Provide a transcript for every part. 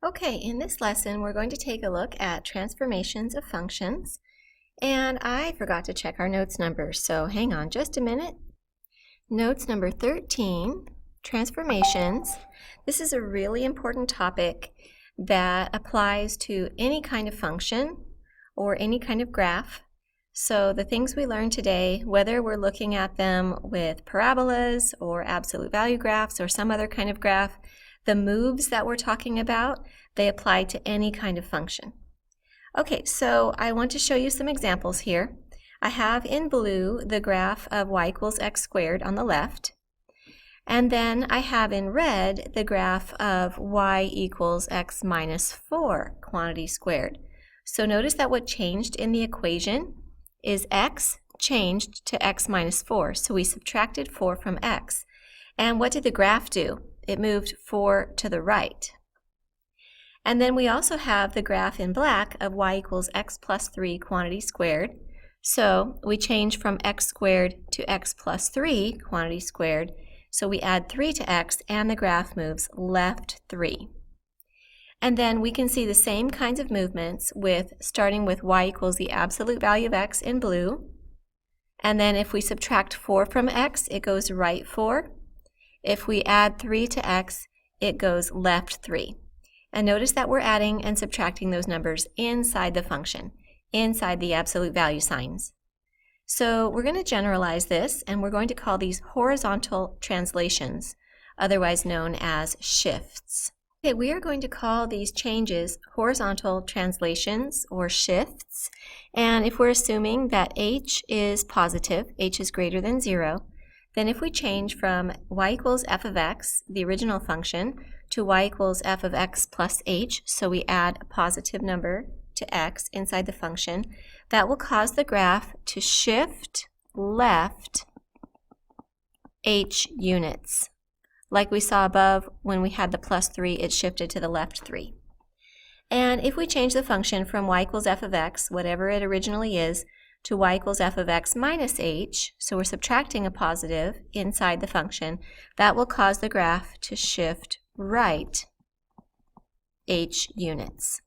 Okay, in this lesson we're going to take a look at transformations of functions, and I forgot to check our notes numbers, so hang on just a minute. Notes number 13, transformations. This is a really important topic that applies to any kind of function or any kind of graph. So the things we learned today, whether we're looking at them with parabolas or absolute value graphs or some other kind of graph, the moves that we're talking about, they apply to any kind of function. Okay, so I want to show you some examples here. I have in blue the graph of y equals x squared on the left, and then I have in red the graph of y equals x minus 4 quantity squared. So notice that what changed in the equation is x changed to x minus 4, so we subtracted 4 from x. And what did the graph do? It moved 4 to the right. And then we also have the graph in black of y equals x plus 3 quantity squared. So we change from x squared to x plus 3 quantity squared. So we add 3 to x and the graph moves left 3. And then we can see the same kinds of movements starting with y equals the absolute value of x in blue. And then if we subtract 4 from x, it goes right 4. If we add 3 to x, it goes left 3. And notice that we're adding and subtracting those numbers inside the function, inside the absolute value signs. So we're going to generalize this, and we're going to call these horizontal translations, otherwise known as shifts. Okay, we are going to call these changes horizontal translations or shifts. And if we're assuming that h is positive, h is greater than 0, then if we change from y equals f of x, the original function, to y equals f of x plus h, so we add a positive number to x inside the function, that will cause the graph to shift left h units. Like we saw above, when we had the plus 3, it shifted to the left 3. And if we change the function from y equals f of x, whatever it originally is, to y equals f of x minus h, so we're subtracting a positive inside the function, that will cause the graph to shift right h units.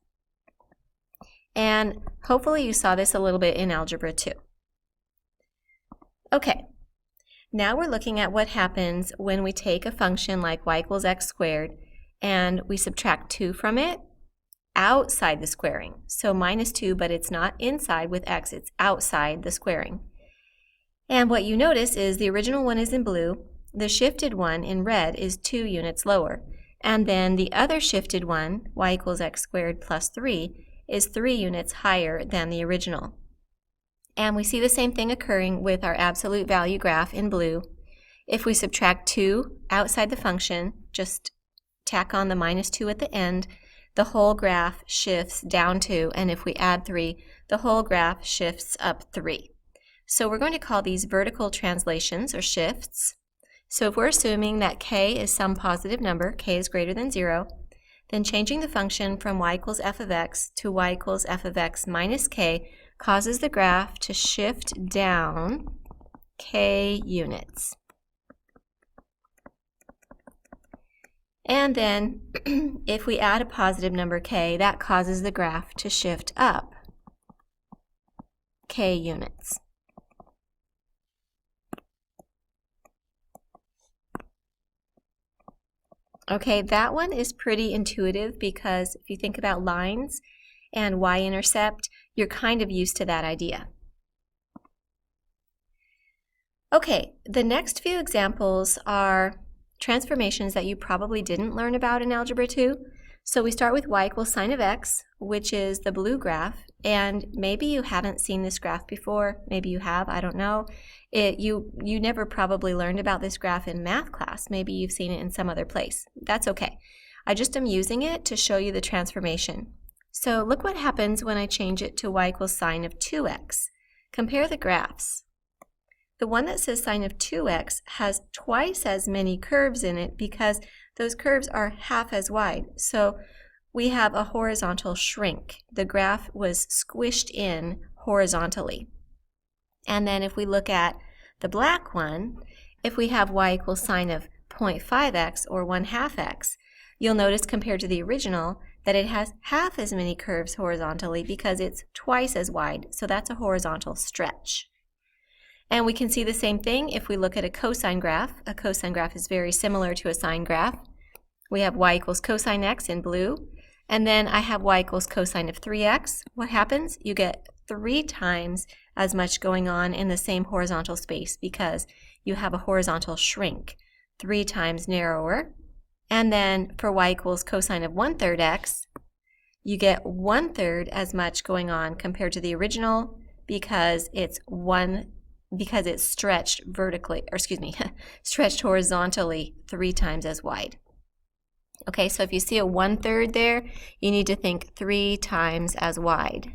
And hopefully you saw this a little bit in Algebra 2. Okay, now we're looking at what happens when we take a function like y equals x squared and we subtract 2 from it outside the squaring. So minus 2, but it's not inside with x, it's outside the squaring. And what you notice is the original one is in blue, the shifted one in red is 2 units lower, and then the other shifted one, y equals x squared plus 3, is 3 units higher than the original. And we see the same thing occurring with our absolute value graph in blue. If we subtract 2 outside the function, just tack on the minus 2 at the end, the whole graph shifts down 2, and if we add 3, the whole graph shifts up 3. So we're going to call these vertical translations or shifts. So if we're assuming that k is some positive number, k is greater than 0, then changing the function from y equals f of x to y equals f of x minus k causes the graph to shift down k units. And then if we add a positive number k, that causes the graph to shift up k units. Okay, that one is pretty intuitive because if you think about lines and y-intercept, you're kind of used to that idea. Okay, the next few examples are transformations that you probably didn't learn about in Algebra 2. So we start with y equals sine of x, which is the blue graph, and maybe you haven't seen this graph before, maybe you have, I don't know. You never probably learned about this graph in math class, maybe you've seen it in some other place. That's okay. I just am using it to show you the transformation. So look what happens when I change it to y equals sine of 2x. Compare the graphs. The one that says sine of 2x has twice as many curves in it because those curves are half as wide. So we have a horizontal shrink. The graph was squished in horizontally. And then if we look at the black one, if we have y equals sine of 0.5x or 1/2 x, you'll notice compared to the original that it has half as many curves horizontally because it's twice as wide, so that's a horizontal stretch. And we can see the same thing if we look at a cosine graph. A cosine graph is very similar to a sine graph. We have y equals cosine x in blue, and then I have y equals cosine of 3x. What happens? You get 3 times as much going on in the same horizontal space because you have a horizontal shrink, 3 times narrower. And then for y equals cosine of 1/3 x, you get 1/3 as much going on compared to the original because it's stretched vertically, or excuse me, stretched horizontally 3 times as wide. Okay, so if you see a 1/3 there, you need to think 3 times as wide,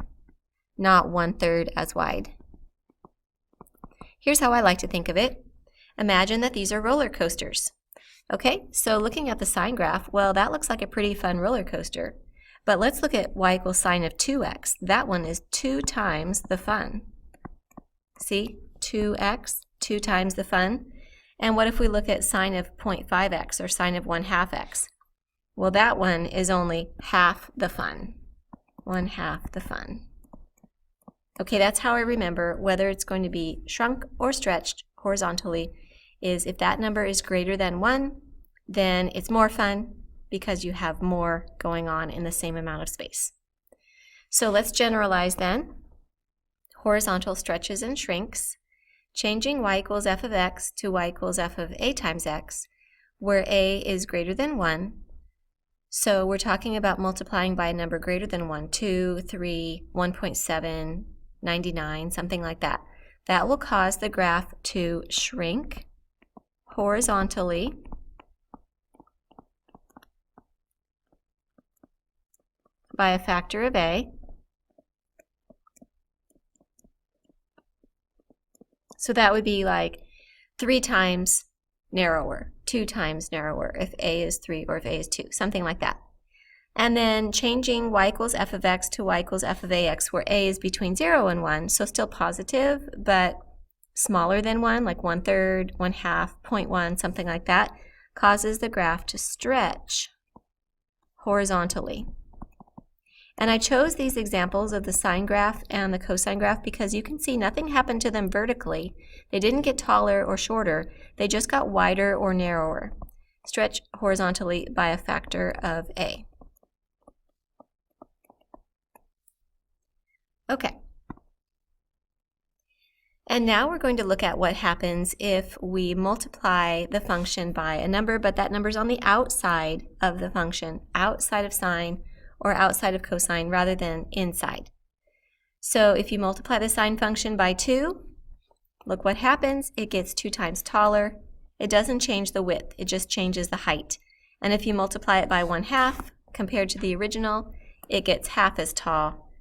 not 1/3 as wide. Here's how I like to think of it. Imagine that these are roller coasters. Okay, so looking at the sine graph, well, that looks like a pretty fun roller coaster. But let's look at y equals sine of 2x. That one is 2 times the fun. See, 2x, 2 times the fun. And what if we look at sine of 0.5x or sine of 1/2 x? Well, that one is only half the fun. 1/2 the fun. Okay, that's how I remember whether it's going to be shrunk or stretched horizontally is if that number is greater than 1, then it's more fun because you have more going on in the same amount of space. So let's generalize then. Horizontal stretches and shrinks, changing y equals f of x to y equals f of a times x, where a is greater than 1. So we're talking about multiplying by a number greater than 1, 2, 3, 1.7, 99, something like that. That will cause the graph to shrink horizontally by a factor of a. So that would be like 3 times narrower, 2 times narrower if a is 3 or if a is 2, something like that. And then changing y equals f of x to y equals f of ax, where a is between 0 and 1, so still positive, but smaller than 1, like 1/3, 1/2, 0.1, something like that, causes the graph to stretch horizontally. And I chose these examples of the sine graph and the cosine graph because you can see nothing happened to them vertically. They didn't get taller or shorter, they just got wider or narrower. Stretch horizontally by a factor of a. Okay. And now we're going to look at what happens if we multiply the function by a number, but that number's on the outside of the function, outside of sine or outside of cosine rather than inside. So if you multiply the sine function by 2, look what happens. It gets 2 times taller. It doesn't change the width, it just changes the height. And if you multiply it by 1/2 compared to the original, it gets half as tall.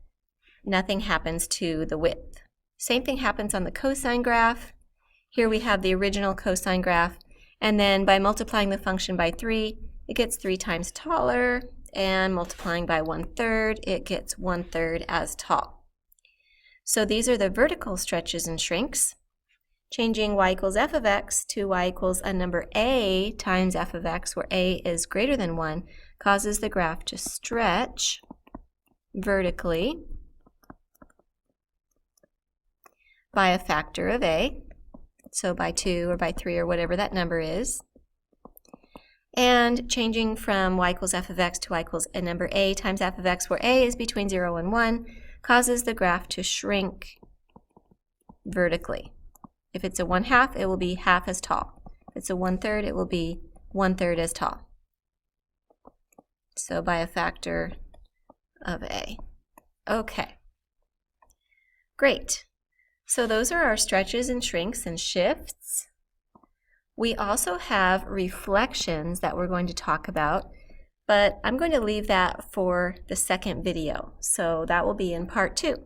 Nothing happens to the width. Same thing happens on the cosine graph. Here we have the original cosine graph, and then by multiplying the function by 3, it gets 3 times taller, and multiplying by 1/3, it gets 1/3 as tall. So these are the vertical stretches and shrinks. Changing y equals f of x to y equals a number a times f of x, where a is greater than 1, causes the graph to stretch vertically by a factor of a, so by 2 or by 3 or whatever that number is. And changing from y equals f of x to y equals a number a times f of x, where a is between 0 and 1, causes the graph to shrink vertically. If it's a 1/2, it will be half as tall. If it's a 1/3, it will be 1/3 as tall. So by a factor of a. Okay. Great. So those are our stretches and shrinks and shifts. We also have reflections that we're going to talk about, but I'm going to leave that for the second video. So that will be in part 2.